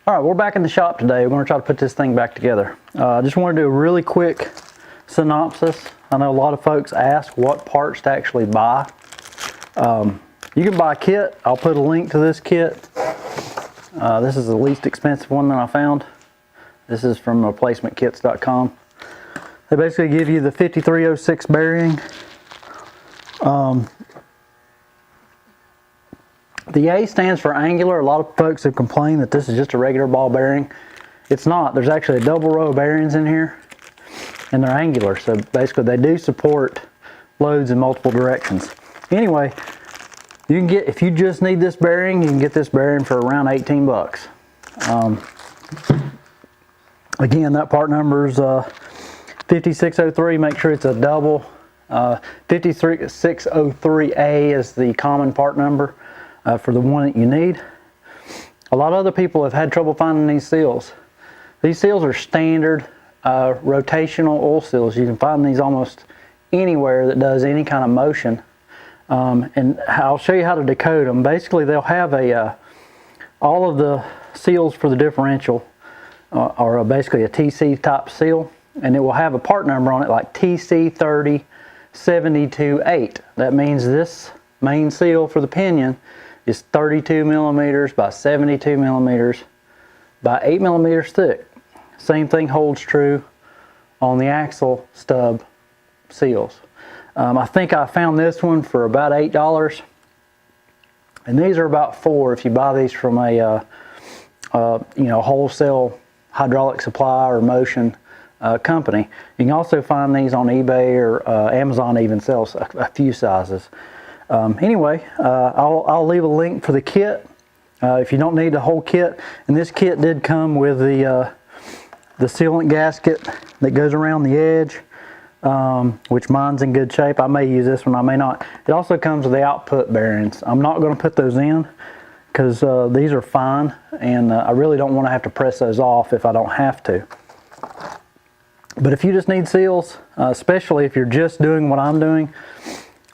Alright, we're back in the shop today. We're going to try to put this thing back together. I just want to do a really quick synopsis. I know a lot of folks ask what parts to actually buy. You can buy a kit. I'll put a link to this kit. This is the least expensive one that I found. This is from replacementkits.com. They basically give you the 5306 bearing. The A stands for angular. A lot of folks have complained that this is just a regular ball bearing. It's not. There's actually a double row of bearings in here, and they're angular. So basically they do support loads in multiple directions. Anyway, you can get, if you just need this bearing, you can get this bearing for around 18 bucks. Again, that part number is 5603. Make sure it's a double. 5603A is the common part number for the one that you need. A lot of other people have had trouble finding these seals. These seals are standard rotational oil seals. You can find these almost anywhere that does any kind of motion. And I'll show you how to decode them. Basically, they'll have all of the seals for the differential are basically a TC type seal, and it will have a part number on it like TC30728. That means this main seal for the pinion is 32 millimeters by 72 millimeters by 8 millimeters thick. Same thing holds true on the axle stub seals. I think I found this one for about $8, and these are about $4 if you buy these from a wholesale hydraulic supply or motion company. You can also find these on eBay, or Amazon even sells a few sizes. Anyway, I'll leave a link for the kit if you don't need the whole kit. And this kit did come with the sealant gasket that goes around the edge, which mine's in good shape. I may use this one, I may not. It also comes with the output bearings. I'm not going to put those in because these are fine, and I really don't want to have to press those off if I don't have to. But if you just need seals, especially if you're just doing what I'm doing,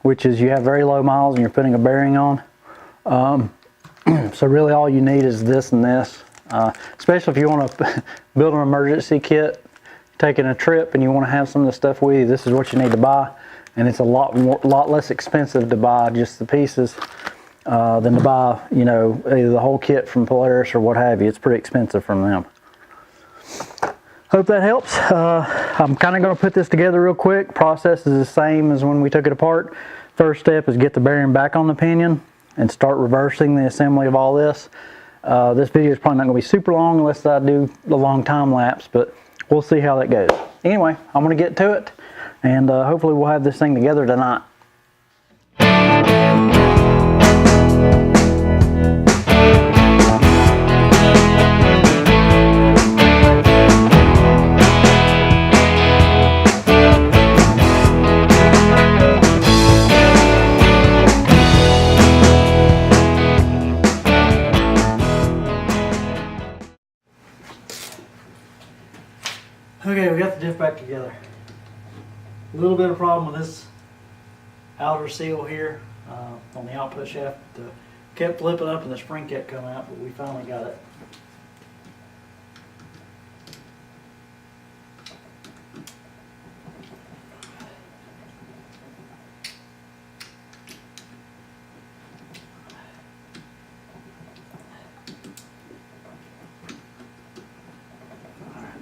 which is you have very low miles and you're putting a bearing on, so really all you need is this and this. Especially if you want to build an emergency kit, taking a trip and you want to have some of the stuff with you, this is what you need to buy. And it's a lot less expensive to buy just the pieces than to buy, either the whole kit from Polaris or what have you. It's pretty expensive from them. Hope that helps. I'm kind of going to put this together real quick. Process is the same as when we took it apart. First step is get the bearing back on the pinion and start reversing the assembly of all this. This video is probably not going to be super long unless I do a long time lapse, but we'll see how that goes. Anyway, I'm going to get to it, and hopefully we'll have this thing together tonight. Okay, we got the diff back together. A little bit of problem with this outer seal here on the output shaft. Kept flipping up and the spring kept coming out, but we finally got it.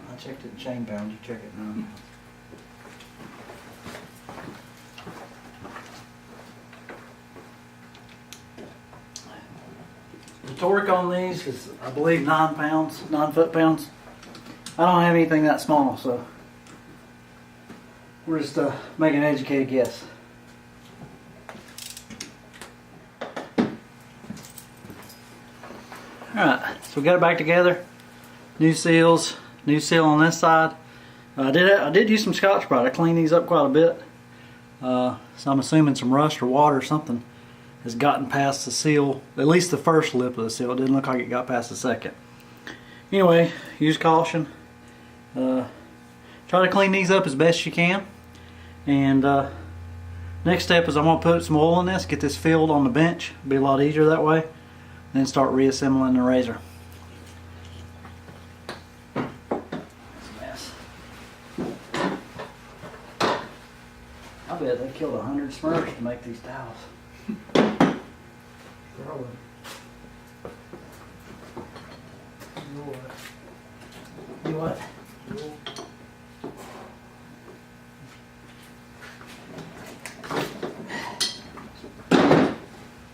I checked it in chain pound, you check it now. The torque on these is, I believe, 9 foot-pounds. I don't have anything that small, so we're just making an educated guess. Alright, so we got it back together. New seals. New seal on this side. I did use some Scotch-Brite. I cleaned these up quite a bit. So I'm assuming some rust or water or something has gotten past the seal, at least the first lip of the seal. It didn't look like it got past the second. Anyway, use caution. Try to clean these up as best you can. And next step is I'm going to put some oil in this, get this filled on the bench. It'll be a lot easier that way. Then start reassembling the razor. killed 100 Smurfs to make these towels. Probably. You what?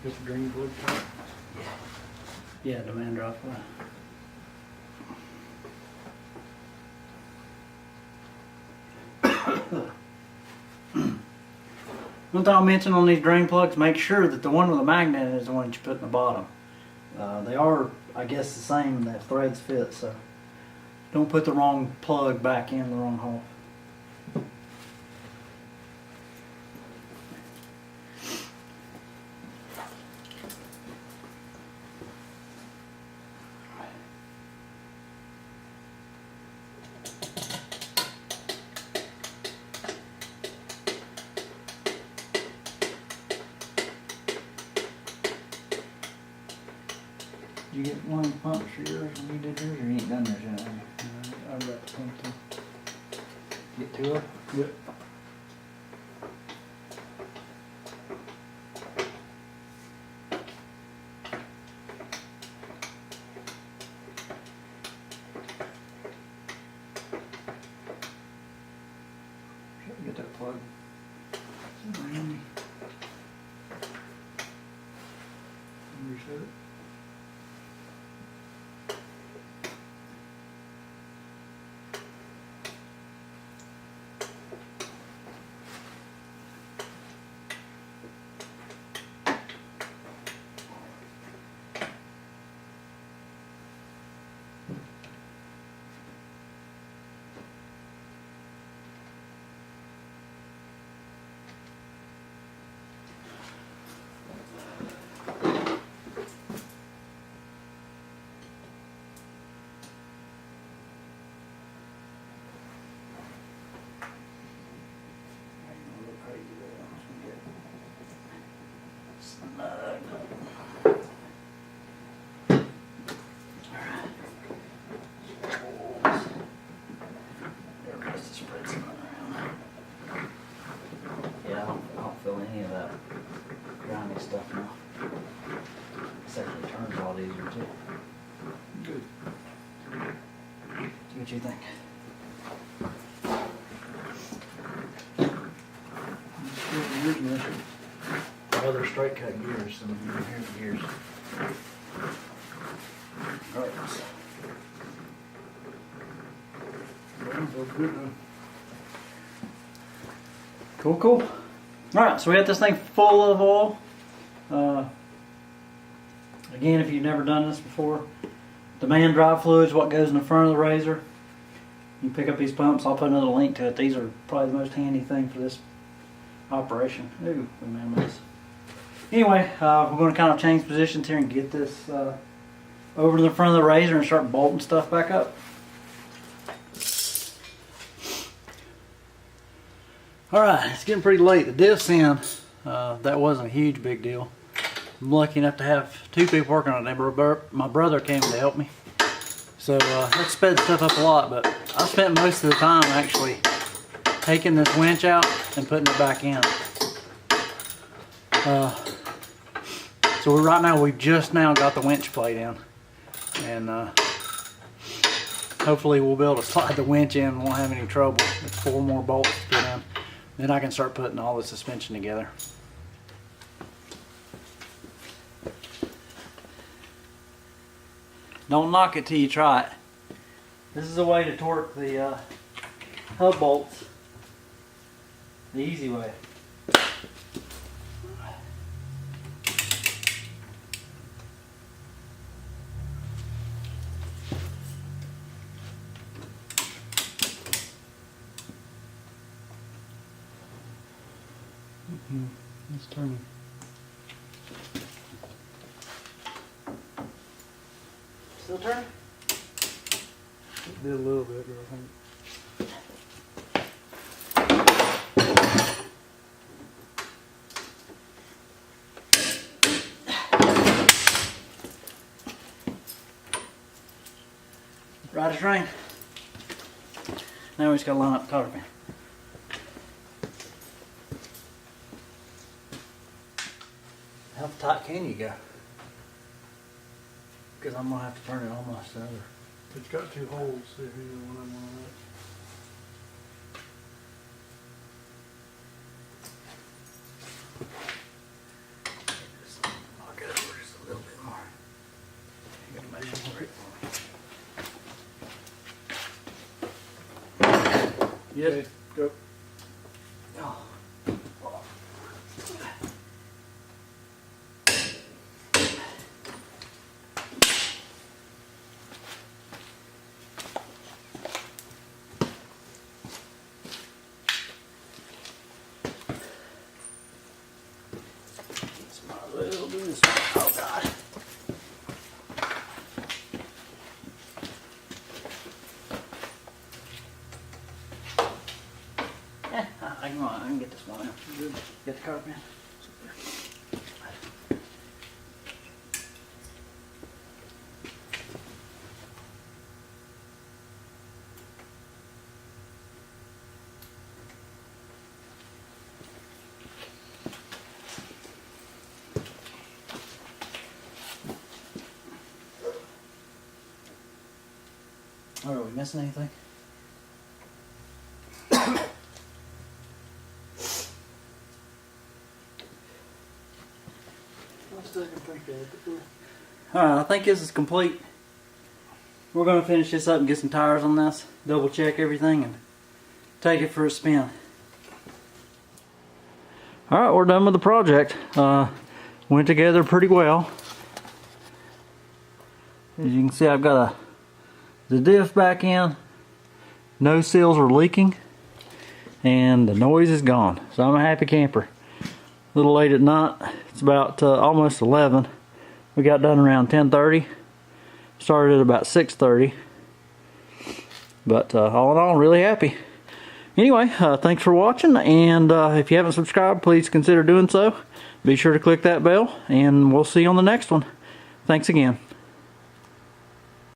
Just a green wood top. Yeah, demand drop. One thing I'll mention on these drain plugs, make sure that the one with the magnet is the one that you put in the bottom. They are, I guess, the same, the threads fit, so don't put the wrong plug back in the wrong hole. Did you get one of the pumps for yours when you did yours, or you ain't done yours yet? I've got the pump too. Get two of them? Yep. Get that plug. Reset it. Yeah, I don't feel any of that grinding stuff now. This actually turns a lot easier too. Good. See what you think. Gears measured. Other straight cut gears, some here gears. Alright. Well, good now. Cool, cool. Alright, so we got this thing full of oil. Again, if you've never done this before, demand drive fluid is what goes in the front of the RZR. You pick up these pumps, I'll put another link to it. These are probably the most handy thing for this operation. Ooh, we made a mess. Anyway, we're going to kind of change positions here and get this over to the front of the RZR and start bolting stuff back up. Alright, it's getting pretty late. The diff's in. That wasn't a huge big deal. I'm lucky enough to have two people working on it. My brother came to help me. So that sped stuff up a lot, but I spent most of the time actually taking this winch out and putting it back in. So right now we just now got the winch plate in. And hopefully we'll be able to slide the winch in and won't have any trouble. It's 4 more bolts to put in. Then I can start putting all the suspension together. Don't knock it till you try it. This is a way to torque the hub bolts the easy way. It's turning. Still turning? It did a little bit, but I think. Right as rain. Now we just gotta line up the cotter pin. tight can you go? Because I'm gonna have to turn it almost over. It's got 2 holes. See if either one of them on Knock it over just a little bit more. You gotta measure for it. that. Yep. Okay, go. Oh. Oh God. I can get this one out. Get the carpet in. Oh, are we missing anything? Alright, I think this is complete. We're going to finish this up and get some tires on this, double check everything, and take it for a spin. Alright, we're done with the project. Went together pretty well. As you can see, I've got the diff back in. No seals are leaking. And the noise is gone. So I'm a happy camper. A little late at night. It's about almost 11. We got done around 10:30. Started at about 6:30. But all in all, really happy. Anyway, thanks for watching. And if you haven't subscribed, please consider doing so. Be sure to click that bell. And we'll see you on the next one. Thanks again.